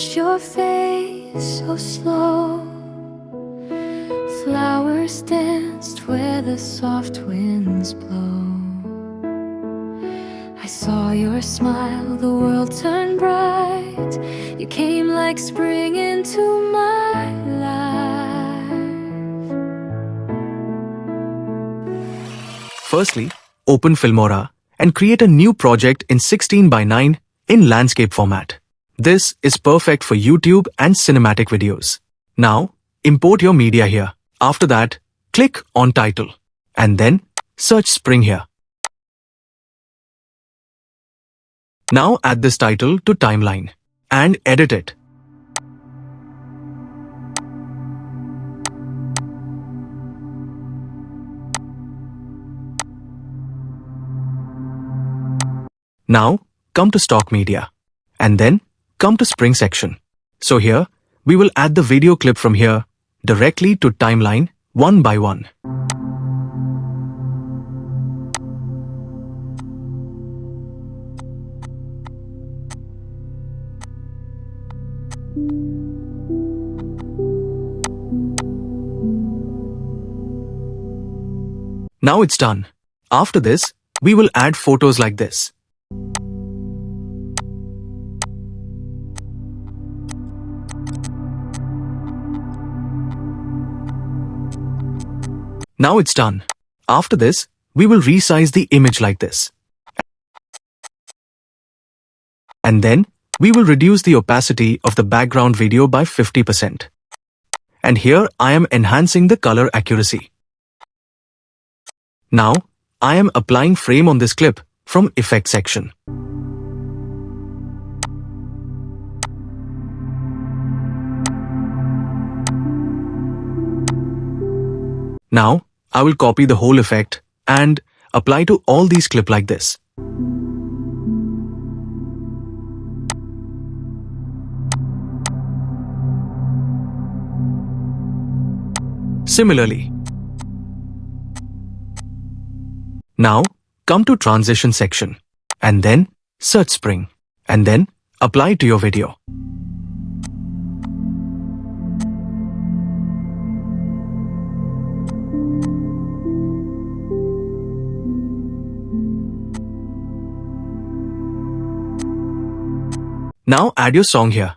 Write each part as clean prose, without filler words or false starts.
touch your face so slow. Flowers danced where the soft winds blow. I saw your smile, the world turned bright. You came like spring into my life. Firstly, open Filmora and create a new project in 16:9 in landscape format. This is perfect for YouTube and cinematic videos. Now, import your media here. After that, click on title and then search spring here. Now add this title to timeline and edit it. Now come to stock media and then come to spring section. So here we will add the video clip from here directly to timeline one by one. Now it's done. After this, we will add photos like this. Now it's done. After this, we will resize the image like this. And then, we will reduce the opacity of the background video by 50%. And here I am enhancing the color accuracy. Now, I am applying frame on this clip from effect section. Now, I will copy the whole effect and apply to all these clips like this. Similarly. Now, come to transition section and then search spring and then apply to your video. Now add your song here.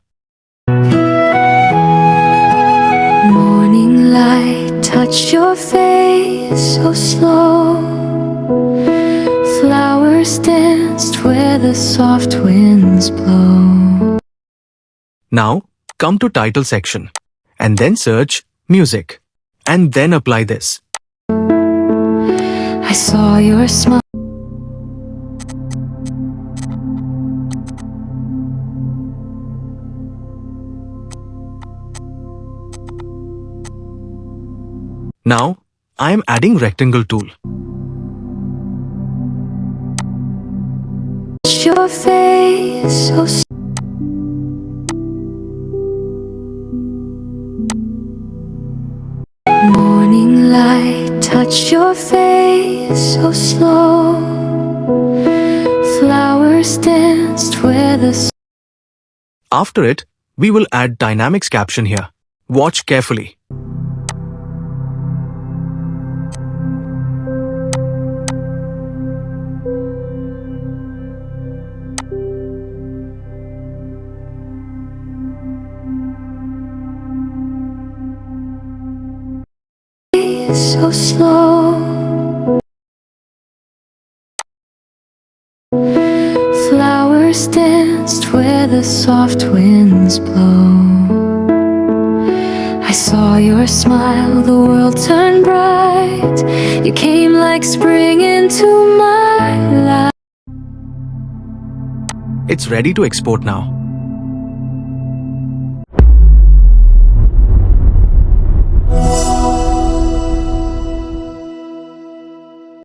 Morning light touched your face so slow. Flowers danced where the soft winds blow. Now come to title section and then search music and then apply this. I saw your smile. Now, I am adding rectangle tool. Your face so morning light touched your face so slow. Flowers danced where the After it, we will add dynamics caption here. Watch carefully. so slow. Flowers danced where the soft winds blow. I saw your smile, the world turned bright. You came like spring into my life. It's ready to export now.